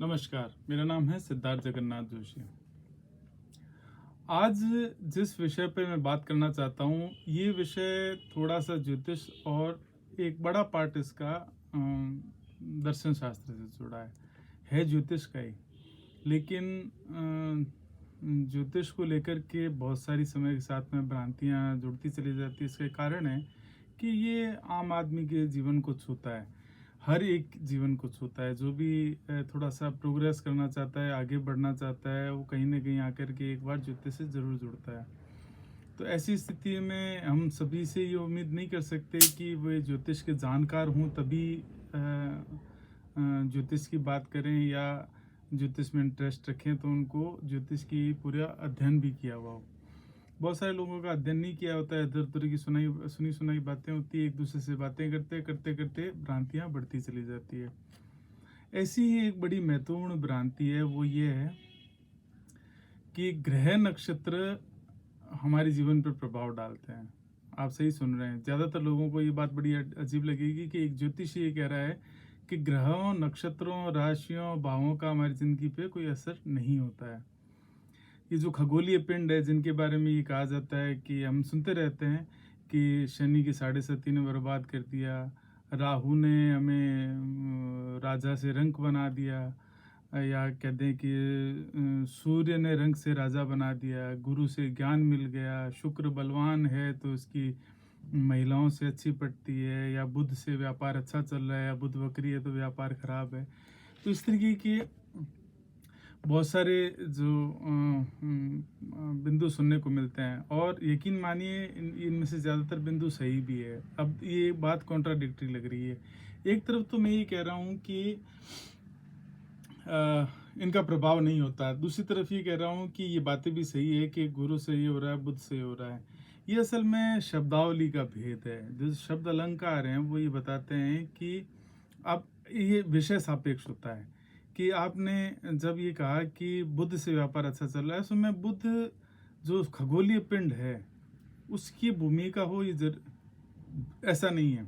नमस्कार, मेरा नाम है सिद्धार्थ जगन्नाथ जोशी। आज जिस विषय पे मैं बात करना चाहता हूँ, ये विषय थोड़ा-सा ज्योतिष और एक बड़ा पार्ट इसका दर्शन शास्त्र से जुड़ा है ज्योतिष का ही। लेकिन ज्योतिष को लेकर के बहुत सारी समय के साथ में भ्रांतियाँ जुड़ती चली जाती है। इसका कारण है कि ये आम आदमी के जीवन को छूता है। हर एक जीवन को छूता है। जो भी थोड़ा-सा प्रोग्रेस करना चाहता है, आगे बढ़ना चाहता है, वो कहीं न कहीं आकर के एक बार ज्योतिष से ज़रूर जुड़ता है। तो ऐसी स्थिति में हम सभी से ये उम्मीद नहीं कर सकते कि वे ज्योतिष के जानकार हों तभी ज्योतिष की बात करें या ज्योतिष में इंटरेस्ट रखें, तो उनको ज्योतिष की पूरा अध्ययन भी किया हुआ हो। बहुत सारे लोगों का अध्ययन नहीं किया होता है, इधर-उधर की सुनी-सुनाई बातें होती है, एक-दूसरे से बातें करते-करते भ्रांतियाँ बढ़ती चली जाती है। ऐसी ही एक बड़ी महत्वपूर्ण भ्रांति है, वो ये है कि ग्रह नक्षत्र हमारे जीवन पर प्रभाव डालते हैं। आप सही सुन रहे हैं। ज़्यादातर लोगों को ये बात बड़ी अजीब लगेगी कि एक ज्योतिषी ये कह रहा है कि ग्रहों, नक्षत्रों, राशियों, भावों का हमारी ज़िंदगी पे कोई असर नहीं होता है। ये जो खगोलीय पिंड है जिनके बारे में ये कहा जाता है कि हम सुनते रहते हैं कि शनि की साढ़े साती ने बर्बाद कर दिया, राहु ने हमें राजा से रंक बना दिया, या कहते हैं कि सूर्य ने रंक से राजा बना दिया, गुरु से ज्ञान मिल गया, शुक्र बलवान है तो इसकी महिलाओं से अच्छी पटती है, या बुध से व्यापार अच्छा चल रहा है, या बुध वक्री है तो व्यापार खराब है। तो इस तरीके की बहुत सारे जो बिंदु सुनने को मिलते हैं, और यकीन मानिए इनमें से ज़्यादातर बिंदु सही भी है। अब ये बात कॉन्ट्राडिक्टरी लग रही है। एक तरफ तो मैं ये कह रहा हूँ कि इनका प्रभाव नहीं होता, दूसरी तरफ ये कह रहा हूँ कि ये बातें भी सही है कि गुरु से ये हो रहा है, बुध से हो रहा है। ये असल में शब्दावली का भेद है। जो शब्द अलंकार हैं वो ये बताते हैं कि अब ये विषय सापेक्ष होता है कि आपने जब ये कहा कि बुध से व्यापार अच्छा चल रहा है, उसमें बुध जो खगोलीय पिंड है उसकी भूमिका हो, ये ऐसा नहीं है।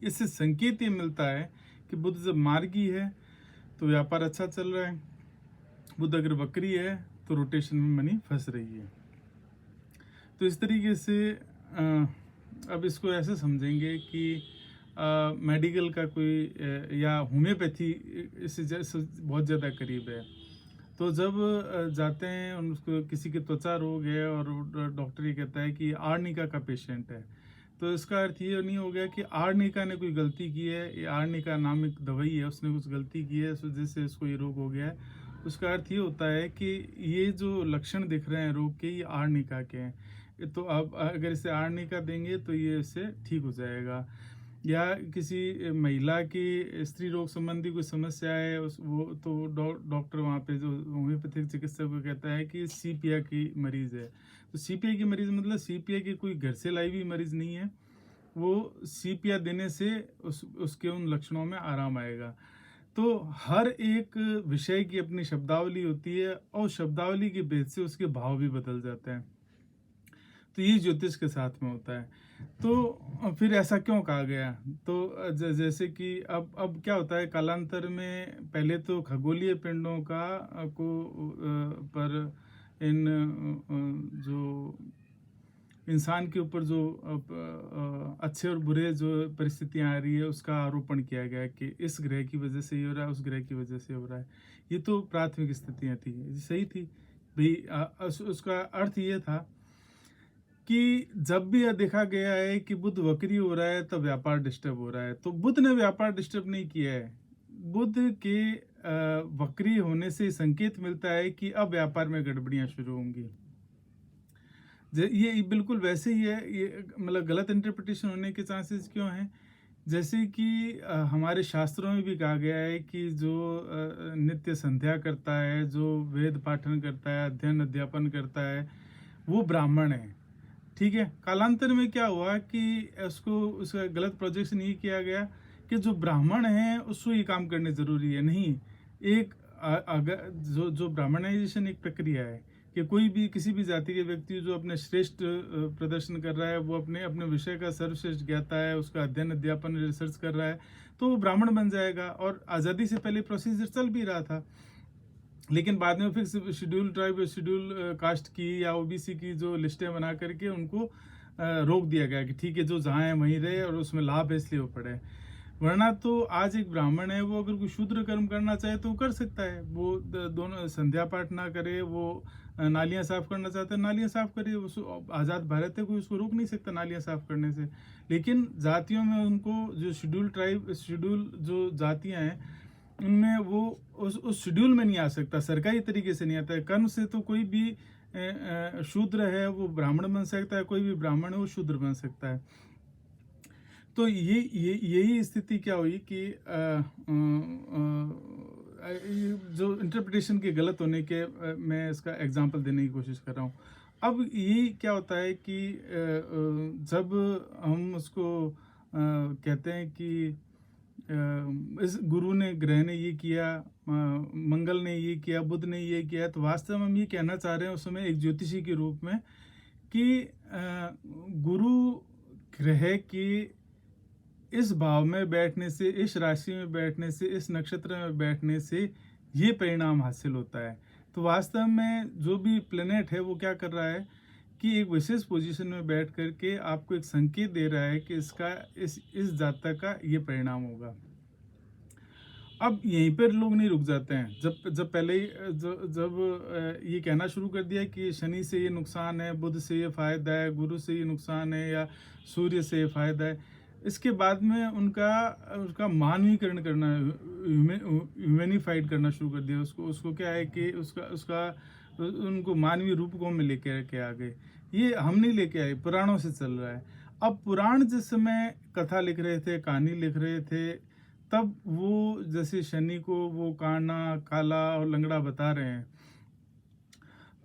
इससे संकेत ये मिलता है कि बुध जब मार्गी है तो व्यापार अच्छा चल रहा है, बुध अगर वक्री है तो रोटेशन में मनी फंस रही है। तो इस तरीके से अब इसको ऐसे समझेंगे कि मेडिकल का कोई या होम्योपैथी इससे बहुत ज़्यादा करीब है। तो जब जाते हैं उसको, किसी की त्वचा रोग है और डॉक्टर ये कहता है कि आर्निका का पेशेंट है, तो इसका अर्थ ये नहीं हो गया कि आर्निका ने कोई गलती की है, ये आर्निका नाम एक दवाई है, उसने कुछ गलती की है, इस वजह से इसको ये रोग हो गया है। उसका अर्थ ये होता है कि ये जो लक्षण दिख रहे हैं रोग के, ये आर्निका के हैं। तो अब अगर इसे आर्निका देंगे तो ये इससे ठीक हो जाएगा। या किसी महिला की स्त्री रोग संबंधी कोई समस्या है, उस वो तो डॉक्टर वहाँ पे जो होम्योपैथिक चिकित्सक को कहता है कि सीपिया की मरीज़ है। तो सीपिया की मरीज़ मतलब सीपिया की कोई घर से लाई हुई मरीज़ नहीं है, वो सीपिया देने से उसके उन लक्षणों में आराम आएगा। तो हर एक विषय की अपनी शब्दावली होती है, और शब्दावली के भेद से उसके भाव भी बदल जाते हैं। तो ये ज्योतिष के साथ में होता है। तो फिर ऐसा क्यों कहा गया? तो जैसे कि अब क्या होता है कालांतर में, पहले तो खगोलीय पिंडों का पर इन जो इंसान के ऊपर जो अच्छे और बुरे जो परिस्थितियां आ रही है उसका आरोपण किया गया कि इस ग्रह की वजह से ये हो रहा है, उस ग्रह की वजह से हो रहा है। ये तो प्राथमिक स्थितियां थी, सही थी भाई। उसका अर्थ ये था कि जब भी यह देखा गया है कि बुध वक्री हो रहा है तब व्यापार डिस्टर्ब हो रहा है, तो बुध ने व्यापार डिस्टर्ब नहीं किया है। बुध के वक्री होने से संकेत मिलता है कि अब व्यापार में गड़बड़ियां शुरू होंगी। ये बिल्कुल वैसे ही है। ये मतलब गलत इंटरप्रिटेशन होने के चांसेस क्यों हैं? जैसे कि हमारे शास्त्रों में भी कहा गया है कि जो नित्य संध्या करता है, जो वेद पाठन करता है, अध्ययन अध्यापन करता है, वो ब्राह्मण है। ठीक है। कालांतर में क्या हुआ कि उसका गलत प्रोजेक्शन ये किया गया कि जो ब्राह्मण है उसको ये काम करने जरूरी है। नहीं, एक अगर जो ब्राह्मणाइजेशन एक प्रक्रिया है, कि कोई भी किसी भी जाति के व्यक्ति जो अपने श्रेष्ठ प्रदर्शन कर रहा है, वो अपने अपने विषय का सर्वश्रेष्ठ ज्ञाता है, उसका अध्ययन अध्यापन रिसर्च कर रहा है, तो वो ब्राह्मण बन जाएगा। और आज़ादी से पहले प्रोसीजर चल भी रहा था, लेकिन बाद में fix schedule tribe, schedule caste की या ओबीसी की जो लिस्टें बना करके उनको रोक दिया गया कि ठीक है, जो जहाँ है वहीं रहे और उसमें लाभ है इसलिए वो पढ़े। वरना तो आज एक ब्राह्मण है, वो अगर कोई शूद्र कर्म करना चाहे तो वो कर सकता है। वो दोनों संध्या पाठ ना करे, वो नालियाँ साफ करना चाहता है, नालियाँ साफ करे। आज़ाद भारत है, कोई उसको रोक नहीं सकता नालियाँ साफ करने से। लेकिन जातियों में उनको जो शेड्यूल ट्राइब, शेड्यूल जो जातियाँ हैं, उनमें वो उस शेड्यूल में नहीं आ सकता, सरकारी तरीके से नहीं आता है। कर्म से तो कोई भी शूद्र है वो ब्राह्मण बन सकता है, कोई भी ब्राह्मण है वो शूद्र बन सकता है। तो यही स्थिति क्या हुई कि जो इंटरप्रिटेशन के गलत होने के मैं इसका एग्जांपल देने की कोशिश कर रहा हूँ। अब ये क्या होता है कि जब हम उसको कहते हैं कि इस गुरु ने, ग्रह ने ये किया, मंगल ने ये किया, बुध ने ये किया, तो वास्तव में हम ये कहना चाह रहे हैं उस समय एक ज्योतिषी के रूप में कि गुरु ग्रह की इस भाव में बैठने से, इस राशि में बैठने से, इस नक्षत्र में बैठने से ये परिणाम हासिल होता है। तो वास्तव में जो भी प्लेनेट है वो क्या कर रहा है कि एक विशेष पोजीशन में बैठ करके आपको एक संकेत दे रहा है कि इसका इस जातक का ये परिणाम होगा। अब यहीं पर लोग नहीं रुक जाते हैं। जब पहले ही जब ये कहना शुरू कर दिया कि शनि से ये नुकसान है, बुध से ये फायदा है, गुरु से ये नुकसान है, या सूर्य से ये फायदा है, इसके बाद में उसका मानवीकरण करना, ह्यूमैनिफाइड करना शुरू कर दिया। उसको क्या है कि उसका उनको मानवीय रूपों में लेके के आ गए। ये हम नहीं लेके आए, पुराणों से चल रहा है। अब पुराण जिस समय कथा लिख रहे थे, कहानी लिख रहे थे, तब वो जैसे शनि को वो काना, काला और लंगड़ा बता रहे हैं,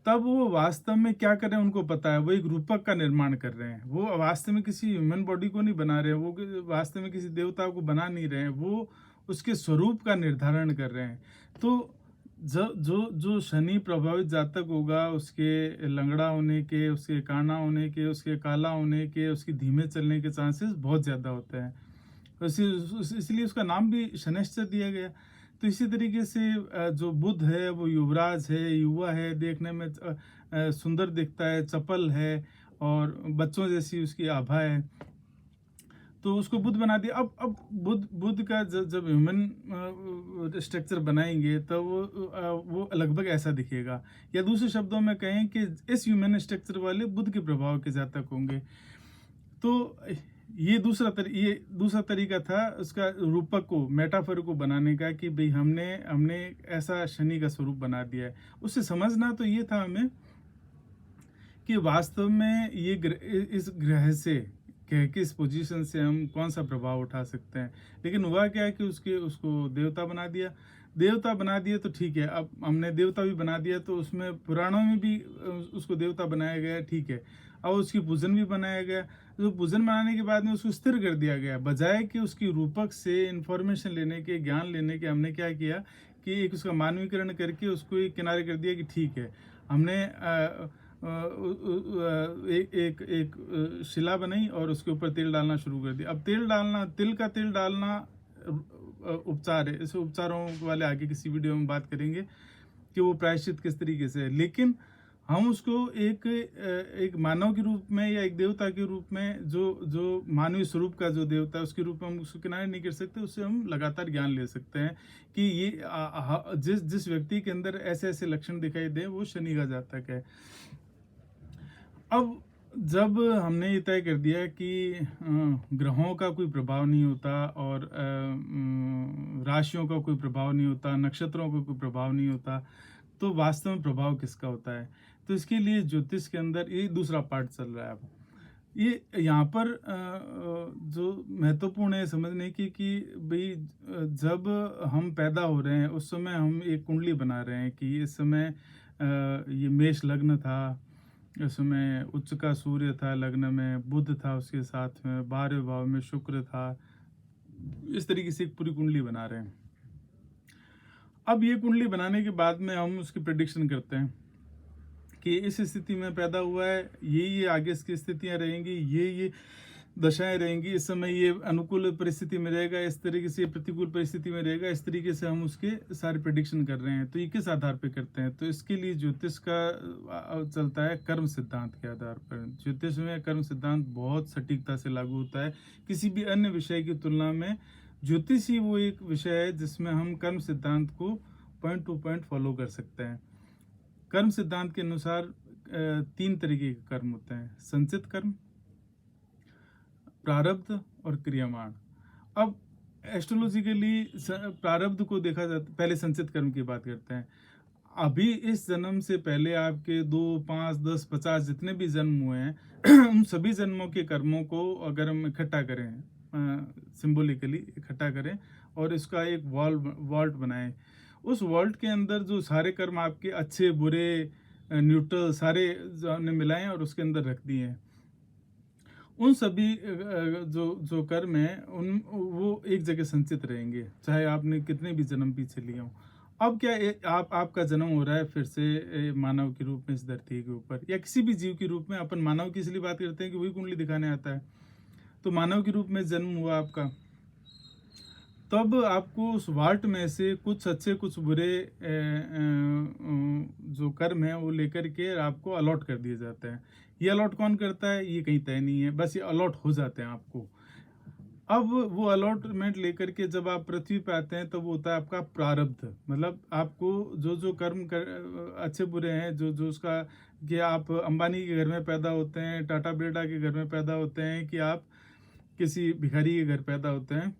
तब वो वास्तव में क्या कर रहे हैं उनको पता है। वो एक रूपक का निर्माण कर रहे हैं। वो वास्तव में किसी ह्यूमन बॉडी को नहीं बना रहे हैं, वो वास्तव में किसी देवता को बना नहीं रहे हैं, वो उसके स्वरूप का निर्धारण कर रहे हैं। तो जो शनि प्रभावित जातक होगा, उसके लंगड़ा होने के, उसके काना होने के, उसके काला होने के, उसके धीमे चलने के चांसेस बहुत ज़्यादा होते हैं। इसलिए उसका नाम भी शनैश्चर दिया गया। तो इसी तरीके से जो बुध है वो युवराज है, युवा है, देखने में सुंदर दिखता है, चपल है और बच्चों जैसी उसकी आभा है, तो उसको बुध बना दिया। अब बुध का जब ह्यूमन स्ट्रक्चर बनाएंगे तो वो लगभग ऐसा दिखेगा। या दूसरे शब्दों में कहें कि इस ह्यूमन स्ट्रक्चर वाले बुध के प्रभाव के जातक होंगे। तो ये दूसरा तरीका था उसका रूपक को, मेटाफर को बनाने का, कि भाई हमने ऐसा शनि का स्वरूप बना दिया है। उससे समझना तो ये था हमें कि वास्तव में ये इस ग्रह से किस पोजीशन से हम कौन सा प्रभाव उठा सकते हैं। लेकिन हुआ क्या है कि उसको देवता बना दिया तो ठीक है। अब हमने देवता भी बना दिया तो उसमें पुराणों में भी उसको देवता बनाया गया, ठीक है। और उसकी पूजन भी बनाया गया। तो पूजन बनाने के बाद में उसको स्थिर कर दिया गया, बजाय कि उसकी रूपक से इंफॉर्मेशन लेने के, ज्ञान लेने के, हमने क्या किया कि एक उसका मानवीकरण करके उसको एक किनारे कर दिया कि ठीक है, हमने एक शिला बनाई और उसके ऊपर तेल डालना शुरू कर दिया। अब तिल का तेल डालना उपचार है। इस उपचारों वाले आगे किसी वीडियो में बात करेंगे कि वो प्रायश्चित किस तरीके से है। लेकिन हम उसको एक मानव के रूप में या एक देवता के रूप में, जो मानवीय स्वरूप का जो देवता है उसके रूप में हम उसको किनारे नहीं कर सकते। उससे हम लगातार ज्ञान ले सकते हैं कि ये जिस व्यक्ति के अंदर ऐसे ऐसे लक्षण दिखाई दे वो शनि का जातक है। अब जब हमने ये तय कर दिया कि ग्रहों का कोई प्रभाव नहीं होता और राशियों का कोई प्रभाव नहीं होता, नक्षत्रों का कोई प्रभाव नहीं होता, तो वास्तव में प्रभाव किसका होता है। तो इसके लिए ज्योतिष के अंदर ये दूसरा पार्ट चल रहा है। अब ये यहाँ पर जो महत्वपूर्ण है समझने की कि भाई जब हम पैदा हो रहे हैं उस समय हम एक कुंडली बना रहे हैं कि इस समय ये मेष लग्न था, इसमें उच्च का सूर्य था, लग्न में बुध था, उसके साथ में 12वें भाव में शुक्र था। इस तरीके से एक पूरी कुंडली बना रहे हैं। अब ये कुंडली बनाने के बाद में हम उसकी प्रेडिक्शन करते हैं कि इस स्थिति में पैदा हुआ है, ये आगे इसकी स्थितियां रहेंगी, ये दशाएं रहेंगी, इस समय ये अनुकूल परिस्थिति में रहेगा, इस तरीके से प्रतिकूल परिस्थिति में रहेगा, इस तरीके से हम उसके सारे प्रेडिक्शन कर रहे हैं। तो ये किस आधार पे करते हैं? तो इसके लिए ज्योतिष का चलता है कर्म सिद्धांत के आधार पर। ज्योतिष में कर्म सिद्धांत बहुत सटीकता से लागू होता है, किसी भी अन्य विषय की तुलना में ज्योतिष ही वो एक विषय है जिसमें हम कर्म सिद्धांत को पॉइंट टू पॉइंट फॉलो कर सकते हैं। कर्म सिद्धांत के अनुसार 3 तरीके के कर्म होते हैं: संचित कर्म, प्रारब्ध और क्रियमाण। अब एस्ट्रोलॉजिकली प्रारब्ध को देखा जाता, पहले संचित कर्म की बात करते हैं। अभी इस जन्म से पहले आपके 2, 5, 10, 50 जितने भी जन्म हुए हैं उन सभी जन्मों के कर्मों को अगर हम इकट्ठा करें, सिंबॉलिकली इकट्ठा करें और इसका एक वॉल्ट बनाएं, उस वॉल्ट के अंदर जो सारे कर्म आपके अच्छे बुरे न्यूट्रल सारे हमने मिलाएं और उसके अंदर रख दिए हैं, उन सभी जो कर्म है उन वो एक जगह संचित रहेंगे, चाहे आपने कितने भी जन्म पीछे लिए हों। अब क्या आपका जन्म हो रहा है फिर से मानव के रूप में इस धरती के ऊपर, या किसी भी जीव के रूप में। अपन मानव की इसलिए बात करते हैं कि वही कुंडली दिखाने आता है। तो मानव के रूप में जन्म हुआ आपका, तब आपको उस वाल्ट में से कुछ अच्छे कुछ बुरे जो कर्म है वो लेकर के आपको अलॉट कर दिए जाते हैं। ये अलॉट कौन करता है? ये कहीं तय नहीं है, बस ये अलॉट हो जाते हैं आपको। अब वो अलॉटमेंट लेकर के जब आप पृथ्वी पे आते हैं तब वो होता है आपका प्रारब्ध। मतलब आपको जो कर्म अच्छे बुरे हैं, जो उसका, कि आप अंबानी के घर में पैदा होते हैं, टाटा बिरला के घर में पैदा होते हैं, कि आप किसी भिखारी के घर पैदा होते हैं,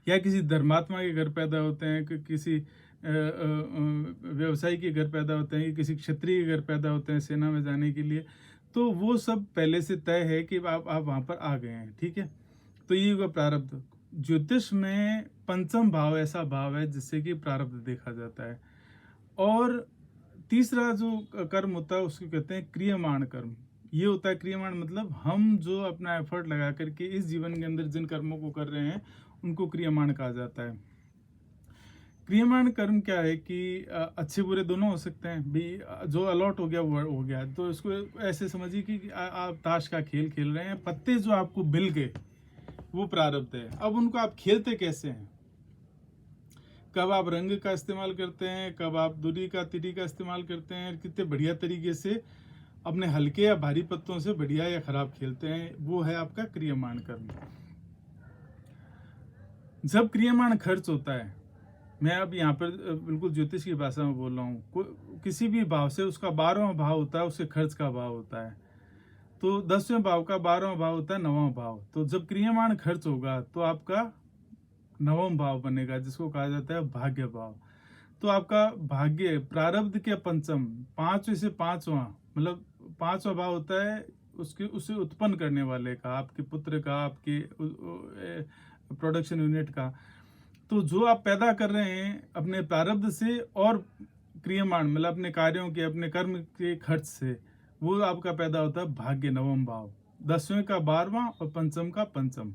या किसी धर्मात्मा के घर पैदा होते हैं, कि किसी व्यवसायी के घर पैदा होते हैं, कि किसी क्षत्रिय के घर पैदा होते हैं सेना में जाने के लिए, तो वो सब पहले से तय है कि आप वहाँ पर आ गए हैं। ठीक है, तो ये होगा प्रारब्ध। ज्योतिष में पंचम भाव ऐसा भाव है जिससे कि प्रारब्ध देखा जाता है। और तीसरा जो कर्म होता है उसको कहते हैं क्रियमाण कर्म। ये होता है क्रियमाण, मतलब हम जो अपना एफर्ट लगा करके इस जीवन के अंदर जिन कर्मों को कर रहे हैं उनको क्रियमाण कहा जाता है। क्रियमाण कर्म क्या है कि अच्छे बुरे दोनों हो सकते हैं भी। जो अलॉट हो गया वो हो गया, तो इसको ऐसे समझिए कि आप ताश का खेल खेल रहे हैं, पत्ते जो आपको मिल गए वो प्रारब्ध है। अब उनको आप खेलते कैसे हैं? कब आप रंग का इस्तेमाल करते हैं, कब आप दूरी का तिरी का इस्तेमाल करते हैं, कितने बढ़िया तरीके से अपने हल्के या भारी पत्तों से बढ़िया या खराब खेलते हैं, वो है आपका क्रियमाण कर्म। जब क्रियमाण खर्च होता है, मैं अब यहाँ पर बिल्कुल ज्योतिष की भाषा में बोल रहा हूँ, किसी भी भाव से उसका 12वां भाव होता है, उससे खर्च का भाव होता है। तो 10वें भाव का 12वां भाव होता है 9वां भाव। तो जब क्रियमाण खर्च होगा तो आपका 9वां भाव बनेगा, जिसको कहा जाता है भाग्य भाव। तो आपका भाग्य प्रारब्ध के पंचम, 5वें से 5वां, मतलब 5वां भाव होता है उसे उत्पन्न करने वाले का, आपके पुत्र का, आपके प्रोडक्शन यूनिट का। तो जो आप पैदा कर रहे हैं अपने प्रारब्ध से और क्रियमाण, मतलब अपने कार्यों के, अपने कर्म के खर्च से, वो आपका पैदा होता है भाग्य 9वां भाव, 10वें का 12वां और पंचम का पंचम।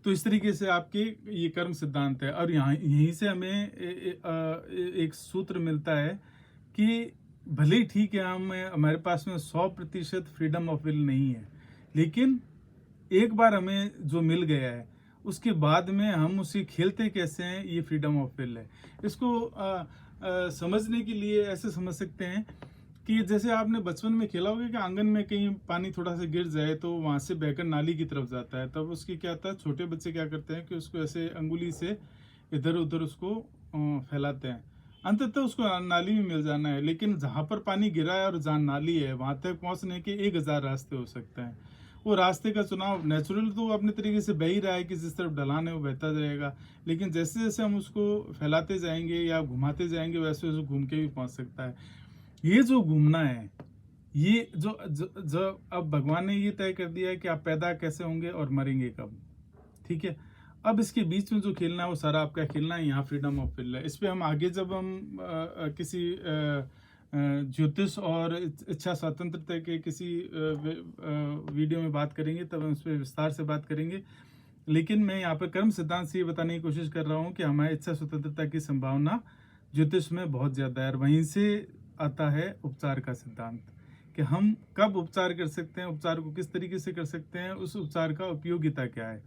तो इस तरीके से आपके ये कर्म सिद्धांत है। और यहीं से हमें एक सूत्र मिलता है कि भले ही ठीक है हमारे पास में 100% फ्रीडम ऑफ विल नहीं है, लेकिन एक बार हमें जो मिल गया है उसके बाद में हम उसे खेलते कैसे हैं, ये फ्रीडम ऑफ विल है। इसको समझने के लिए ऐसे समझ सकते हैं कि जैसे आपने बचपन में खेला होगा कि आंगन में कहीं पानी थोड़ा सा गिर जाए तो वहां से बहकर नाली की तरफ जाता है, तब उसकी क्या होता है, छोटे बच्चे क्या करते हैं कि उसको ऐसे अंगुली से इधर उधर उसको फैलाते हैं, अंततः उसको नाली में मिल जाना है। लेकिन जहां पर पानी गिरा है और जहां नाली है वहां तक पहुंचने के 1000 रास्ते हो सकते हैं। वो रास्ते का चुनाव नेचुरल तो अपने तरीके से बह ही रहा है कि जिस तरफ ढलान है वो बहता जाएगा, लेकिन जैसे जैसे हम उसको फैलाते जाएंगे या घुमाते जाएंगे वैसे वैसे घूम के भी पहुंच सकता है। ये जो घूमना है, ये जो अब भगवान ने ये तय कर दिया है कि आप पैदा कैसे होंगे और मरेंगे कब। ठीक है, अब इसके बीच में जो खेलना है वो सारा आपका खेलना है, यहाँ फ्रीडम ऑफ विल है। इस पे हम आगे जब हम किसी ज्योतिष और इच्छा स्वतंत्रता के किसी वीडियो में बात करेंगे तब हम उस पर विस्तार से बात करेंगे। लेकिन मैं यहाँ पर कर्म सिद्धांत से ये बताने की कोशिश कर रहा हूँ कि हमारी इच्छा स्वतंत्रता की संभावना ज्योतिष में बहुत ज़्यादा है, और वहीं से आता है उपचार का सिद्धांत, कि हम कब उपचार कर सकते हैं, उपचार को किस तरीके से कर सकते हैं, उस उपचार का उपयोगिता क्या है।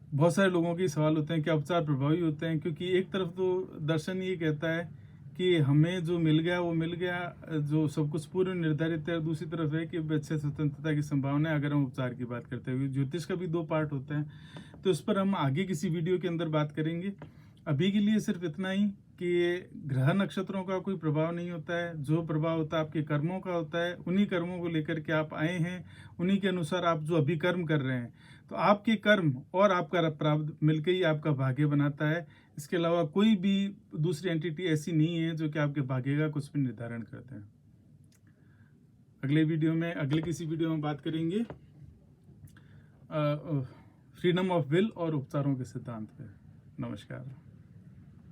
बहुत सारे लोगों के सवाल होते हैं क्या उपचार प्रभावी होते हैं, क्योंकि एक तरफ तो दर्शन ये कहता है कि हमें जो मिल गया वो मिल गया, जो सब कुछ पूर्व निर्धारित है, दूसरी तरफ है कि बच्चे स्वतंत्रता की संभावना है अगर हम उपचार की बात करते हैं। ज्योतिष का भी 2 पार्ट होते हैं, तो इस पर हम आगे किसी वीडियो के अंदर बात करेंगे। अभी के लिए सिर्फ इतना ही कि ग्रह नक्षत्रों का कोई प्रभाव नहीं होता है, जो प्रभाव होता है आपके कर्मों का होता है। उन्हीं कर्मों को लेकर के आप आए हैं, उन्हीं के अनुसार आप जो अभी कर्म कर रहे हैं, तो आपके कर्म और आपका प्रारब्ध मिलकर ही आपका भाग्य बनाता है। इसके अलावा कोई भी दूसरी एंटिटी ऐसी नहीं है जो कि आपके भाग्य का कुछ भी निर्धारण करते हैं। अगले किसी वीडियो में बात करेंगे फ्रीडम ऑफ विल और उपचारों के सिद्धांत पे। नमस्कार।